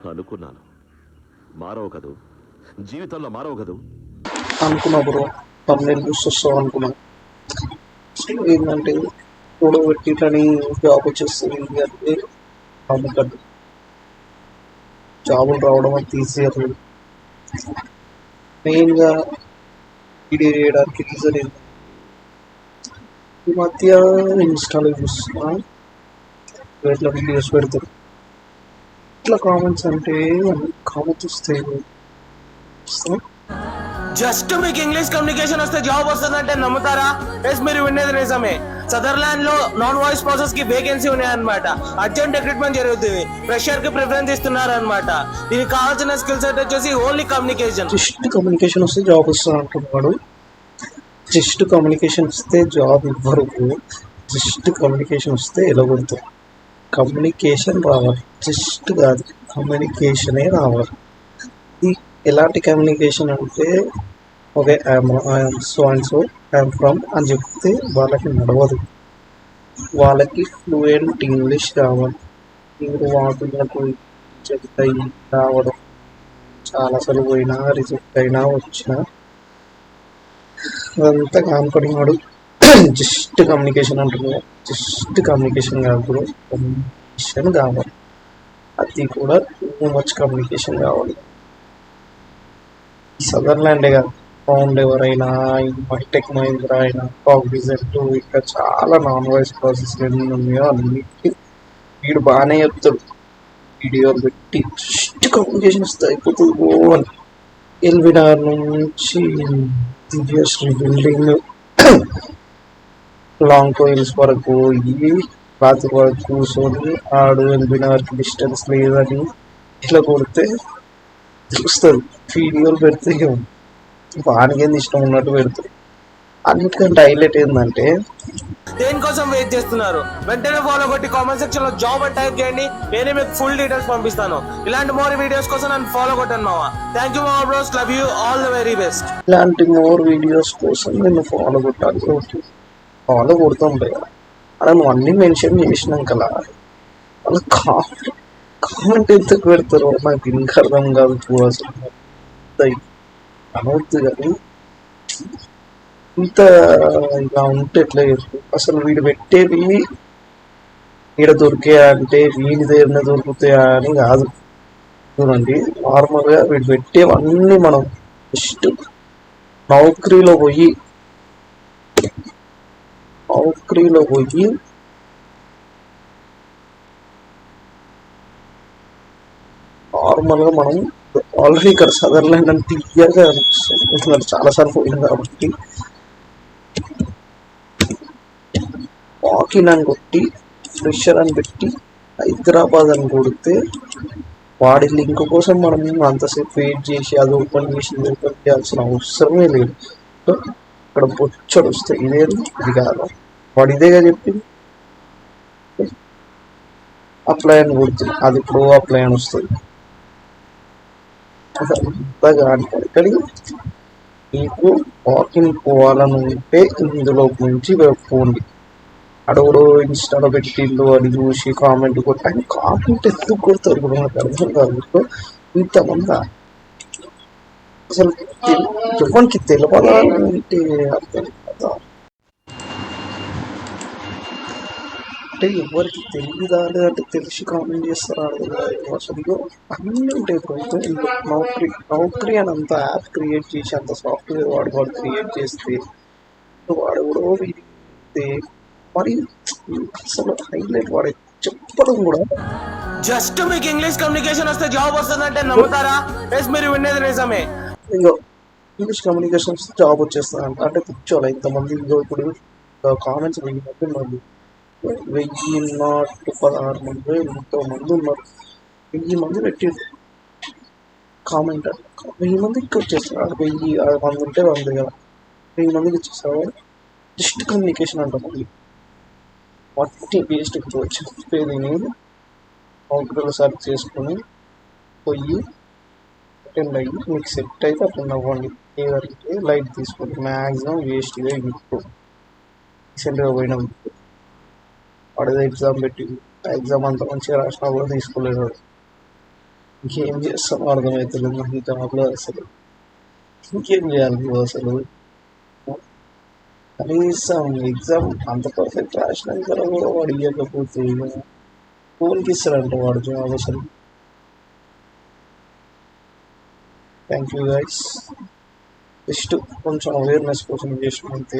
అనుకున్నాను. మారవు కదూ, జీవితంలో మారవు కదూ అనుకున్నా బ్రో. తమ్ముళ్ళు చూసి వస్తావు అనుకున్నా. ఏంటంటే ఫోటో పెట్టిటని జాబ్ వచ్చేస్తుంది అంటే నమ్మకండి. జాబులు రావడం అది తీసేయలేదు. మెయిన్గా వీడియో చేయడానికి రీజన్ ఏంటి, ఈ మధ్య ఇన్స్టాలో చూస్తున్నా ఇట్లా వీడియోస్ పెడతారు. ఇట్లా కామెంట్స్ అంటే అన్ని కామెంట్స్ వస్తాయి. జస్ట్ మీకు ఇంగ్లీష్ కమ్యూనికేషన్ వస్తే జాబ్ వస్తుందంటే నమ్ముతారా? ఎస్, మీరు వినేది నిజమే. సదర్లాండ్ లో నాన్ వాయిస్ ప్రాసెస్ కి వేకెన్సీ ఉన్నాయన్నమాట. అర్జెంట్ రిక్రూట్మెంట్ జరుగుతుంది. ఫ్రెషర్ కి ప్రిఫరెన్స్ ఇస్తున్నారు అనమాట. దీనికి కావాల్సిన స్కిల్ సెట్ వచ్చేసి ఓన్లీ కమ్యూనికేషన్. జస్ట్ కమ్యూనికేషన్ వస్తే జాబ్ వస్తుంది అంటున్నాడు. జస్ట్ కమ్యూనికేషన్ వస్తే జాబ్ ఇవ్వరు. జస్ట్ కమ్యూనికేషన్ వస్తే ఎలాగొడతారు. కమ్యూనికేషన్ రావాలి, జస్ట్ కాదు, కమ్యూనికేషనే రావాలి. ఎలాంటి కమ్యూనికేషన్ అంటే okay I'm so and so, I'm from అని చెప్తే వాళ్ళకి నడవదు. వాళ్ళకి ఫ్లూయెంట్ ఇంగ్లీష్ కావాలి. మీరు వాటిలకు చెప్తాయి రావడం చాలా సులువు అయినా రిజెక్ట్ అయినా వచ్చినా అదంతా కానుకున్నాడు. జస్ట్ కమ్యూనికేషన్ అంటున్నాడు. జస్ట్ కమ్యూనికేషన్ కాదు బ్రో, కమ్యూనికేషన్ కావాలి. అది కూడా టూ మచ్ కమ్యూనికేషన్ కావాలి. సదర్లాండే కాదు, ఫౌండ్ ఎవరైనా, టెక్ మహీంద్రా అయినా, కాగ్నిజెంట్, ఇంకా చాలా నాన్ వాయిస్ ప్రాసెస్ ఎన్ని ఉన్నాయో అన్నిటికీ వీడు బాగానే చెప్తాడు. వీడియోలు పెట్టి జస్ట్ కమ్యూనికేషన్ వస్తే అయిపోతుంది బ్రో అని. ఎల్బినార్ నుంచి దివ్యశ్రీ బిల్డింగ్ లాంగ్ కోయిల్స్ వరకు పోయి రాత్రి వరకు కూర్చొని ఆడు ఎల్బినార్కి డిస్టెన్స్ లేదని ఇట్లా కొడితే చూస్తుంది. వీడియోలు పెడితే వానికి ఇష్టం ఉన్నట్టు పెడతారు. అన్నిటికంటే హైలైట్ ఏంటంటే దేనికోసం వెయిట్ చేస్తున్నారు? వెంటనే ఫాలో కొట్టి కామెంట్ సెక్షన్ లో జాబ్ అని టైప్ చేయండి. నేనే మీకు ఫుల్ డీటెయిల్స్ పంపిస్తాను. ఇలాంటి మోర్ వీడియోస్ కోసం నన్ను ఫాలో కొట్టండి మావా. థ్యాంక్ యూ మావా bros, love you, all the very best. ఇలాంటి మోర్ వీడియోస్ కోసం నేను ఫాలో కొట్టాలి. ఓకే, ఫాలో కొడుతూ ఉంటాయి కదా అలా నువ్వు అన్నీ మెన్షన్ చేసినాక వాళ్ళ కామెంట్ ఎందుకు పెడతారో నాకు ఇంకా అర్థం కాదు బ్రో. అసలు అనవద్దు కానీ ఇంత ఇలా ఉంటే ఎట్లా చెప్పు. అసలు వీడు పెట్టేవి ఈడ దొరికాయా అంటే వీడి దగ్గర దొరుకుతాయా అని కాదు. చూడండి, నార్మల్గా వీడు పెట్టేవన్నీ మనం జస్ట్ నౌకరీలో పోయి నార్మల్గా మనం ఆల్రెడీ ఇక్కడ సదర్లాండ్ అని క్లియర్గా అనిపిస్తుంది. చాలాసార్లు పోయింది కాబట్టి వాకిన్ అని కొట్టి ఫ్రెషర్ అని పెట్టి హైదరాబాద్ అని కొడితే వాడి లింక్ కోసం మనం అంతసేపు వెయిట్ చేసి అది ఓపెన్ చేయాల్సిన అవసరమే లేదు. సో ఇక్కడ బొచ్చడు వస్తాయి. ఇదేది ఇది కాదు, వాడు ఇదేగా చెప్పింది. అప్లై అని కొడుతుంది, అది ఇప్పుడు అప్లై అని వస్తుంది. అంతగా కానీ మీకు వాకింగ్ పోవాలని ఉంటే ఇందులో నుంచి పోండి. అడుగుడు ఇన్స్టాలో పెట్టిండు అది చూసి కామెంట్ కొట్టి అని కామెంట్ ఎందుకు కొడతారు ఇప్పుడు మనకు అర్థం కాదు. ఇంతమంది అసలు ఎవరికి తెలియాలంటే అర్థం కదా, అంటే ఎవరికి తెలియదా లేదంటే తెలిసి కామెంట్ చేస్తారా అసలు అన్నీ ఉంటాయి. నౌకరీ అని అంత యాప్ క్రియేట్ చేసి అంత సాఫ్ట్వేర్ వాడు క్రియేట్ చేస్తే వాడు కూడా మరి అసలు హైలైట్ వాడు చెప్పడం కూడా జస్ట్ మీకు ఇంగ్లీష్ కమ్యూనికేషన్ వస్తే జాబ్ వస్తుందంటే నమ్ముతారా? ఎస్, మీరు వినేది నిజమే. ఇగో ఇంగ్లీష్ కమ్యూనికేషన్ వస్తే జాబ్ వచ్చేస్తుందంట అంటే కూర్చోవాలి. ఇంతమంది ఇగో ఇప్పుడు కామెంట్స్ 1000 మంది ఉన్నారు, 1016 మంది ఎంతోమంది ఉన్నారు. 1000 మంది పెట్టిండు కామెంట్. 1000 మందికి వచ్చేస్తారు. 1000 మంది ఉంటే 100 కదా, 1000 మందికి వచ్చేస్తారు. జస్ట్ కమ్యూనికేషన్ అంట. మళ్ళీ వాటి వేస్ట్ చెప్పేది నేను కంప్యూటర్లో సెర్చ్ చేసుకుని పోయి అటెండ్ అయ్యి మీకు సెట్ అయితే అటెండ్ అవ్వండి. ఏదంటే లైట్ తీసుకోండి. మ్యాక్సిమం వేస్ట్ ఇదే ఇప్పుడు రీసెంట్గా పోయినాం వాడు ఎగ్జామ్ పెట్టి ఆ ఎగ్జామ్ అంతా మంచిగా రాసినా కూడా తీసుకోలేదు. ఇంకేం చేస్తామో అర్థమవుతలేదు నాకు ఈ జాబ్లో అసలు. ఇంకేం చేయాలి బ్రో అసలు? కనీసం ఎగ్జామ్ అంత పర్ఫెక్ట్ రాసినాక కూడా వాడు ఇవ్వకపోతే ఫోన్కి ఇస్తాడంట వాడు జాబ్ అసలు. Thank you guys. జస్ట్ కొంచెం అవేర్నెస్ కోసం చేసిన అంతే.